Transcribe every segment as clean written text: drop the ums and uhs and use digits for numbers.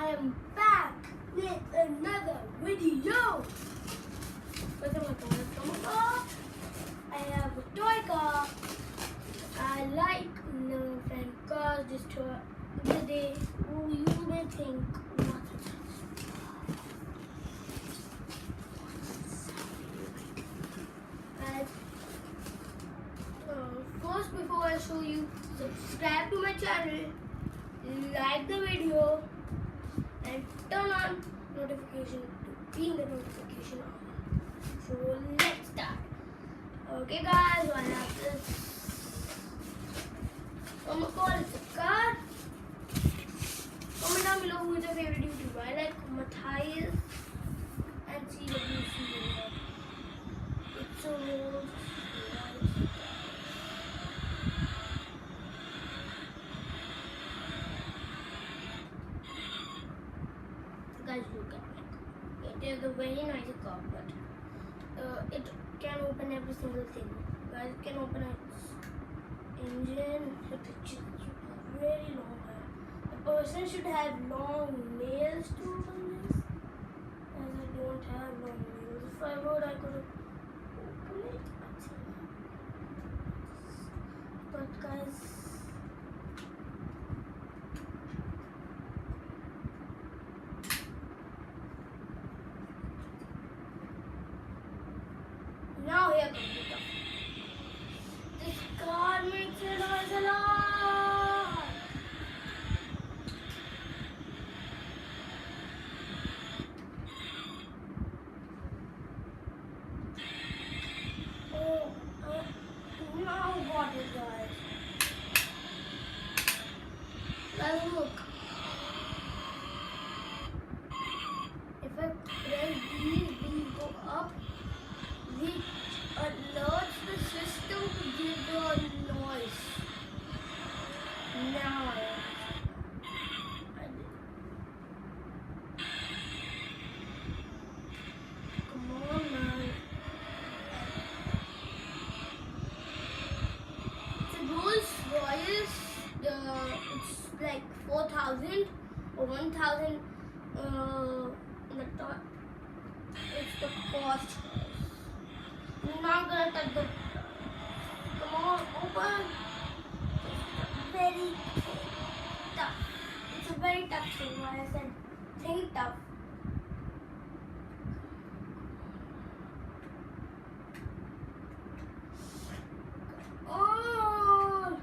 I am back with another video. What's my car? I have a toy car. I like friend cars. This toy today. Oh, you may think what it is. And first, before I show you, subscribe to my channel, like the video, and turn on notification to be in the notification on. So let's start. Okay guys, I have this. I'm gonna call it a car. Comment down below who is your favorite YouTuber. I like Matthias and CWC. It's so guys, look at it. It is a very nice car, but it can open every single thing. Guys, it can open its engine. It should have very long hair. A person should have long nails to open this. As I don't have long nails. If I would, I could have opened it. But guys, now here comes the stuff. This car makes a noise a lot. Oh, now got it, guys. Guys, look. If I press these go up. Which alerts the system to give the noise. Now come on, man. It's a Rolls Royce. It's like 4,000 or 1,000. It's the cost. I'm not gonna touch the. Come on, open. It's very tough. It's a very tough thing. Why I said think tough. Oh,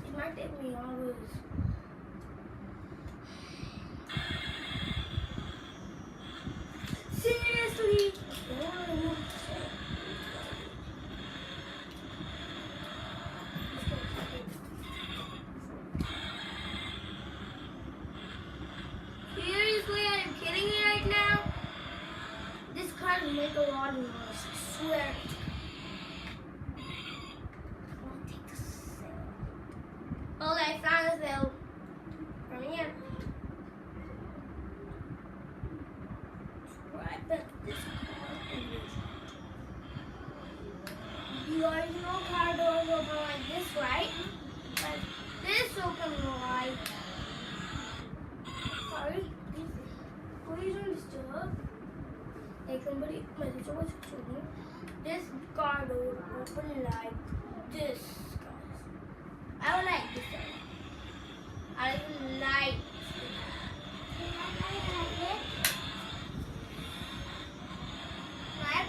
it might take me hours. Seriously. Seriously, are you kidding me right now? This car will make a lot of noise, I swear. I'll take the cell. Okay, I found the cell. From here. Right back to this car. You guys know car doors open like this, right? But this open like. Sorry, please don't disturb. Like somebody, my sister was showing. This car door open like this, guys. I don't like this one. I like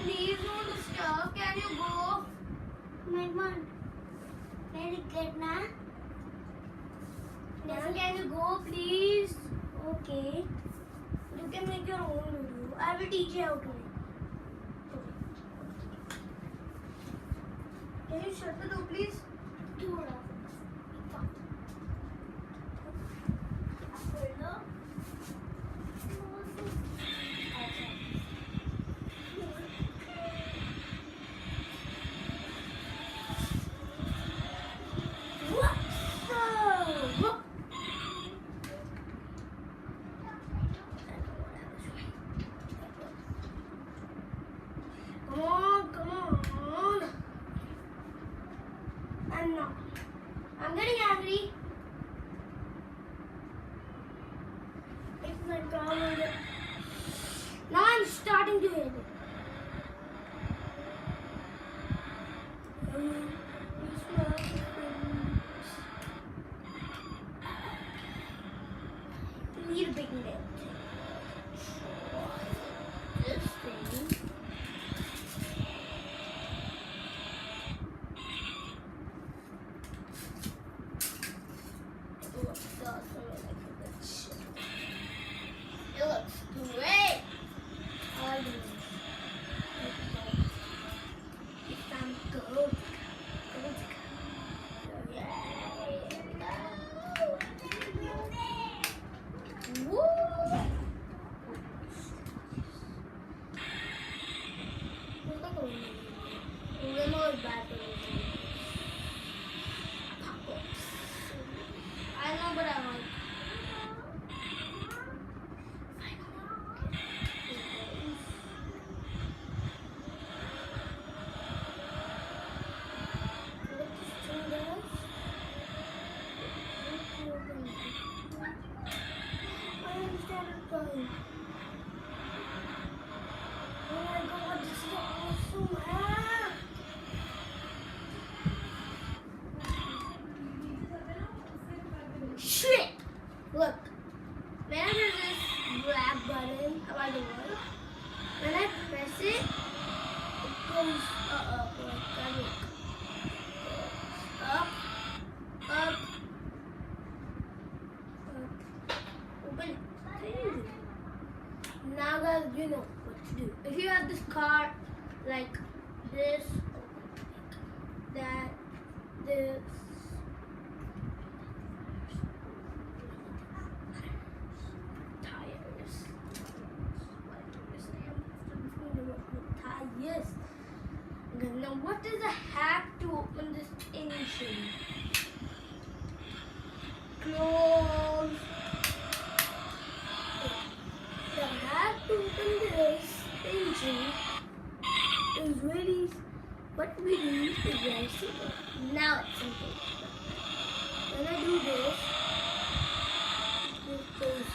please don't disturb. Can you go? My mom. Very good, na? Now can you go, please? Okay. You can make your own video. I will teach you how to make. Can you shut the door, please? Door. Come on. And now. little bit left. This thing. It looks awesome. It looks great. I do. It's time to go. I know, but I want. Oh my god, this is awesome! Ah! Shit! Look, when I press this black button about the wall, when I press it, it goes up, like that. Up, up, up. Open it. Now guys, you know what to do. If you have this car like this, that, this, tires. Okay, now what is the hack to open this engine? Close. The hack to open this engine is really, what we do is very simple. Now it's simple. When I do this goes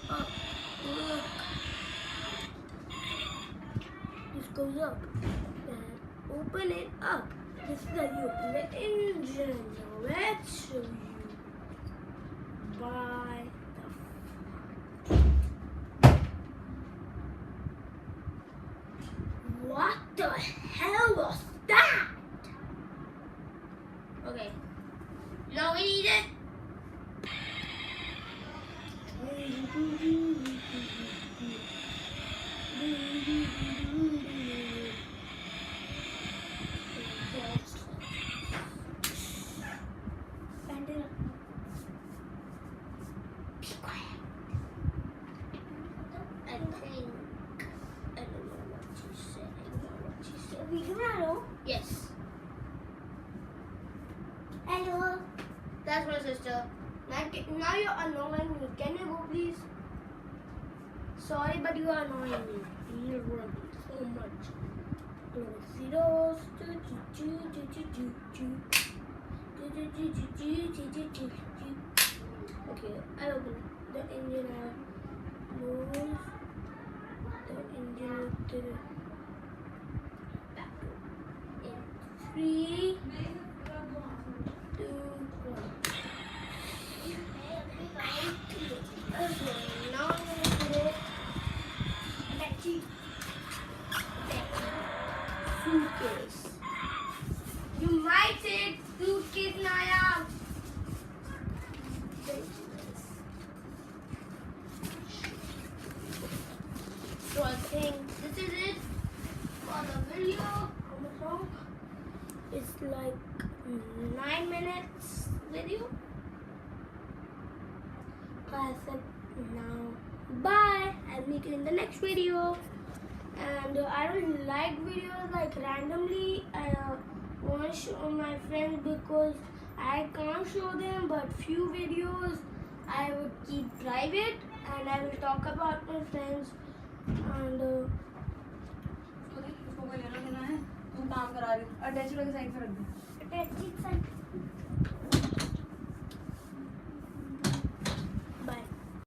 up. Look. This goes up. Then open it up. This is how you open the engine. Now let's show you by the What the hell was that? Okay. Now we need it. Be quiet. I don't know what you said. We can hello. Yes. Hello. That's my sister. Now you're annoying me. Can you go, please? Sorry, but you are annoying me. You run so much. Zeros. Okay, I'll open the engine. I'll move the engine to the back. In 3, 2, 1. Okay, now I'm going to put it suitcase. You might say suitcase, Naya. So I think this is it for the video. It's like 9 minutes video. I said now bye. I'll meet you in the next video. And I don't like videos like randomly. I want to show my friends because I can't show them, but few videos I would keep private and I will talk about my friends. And इसको कोई लेना देना है तुम काम करा रही हो अटैच वाली साइड पे रख दो attaching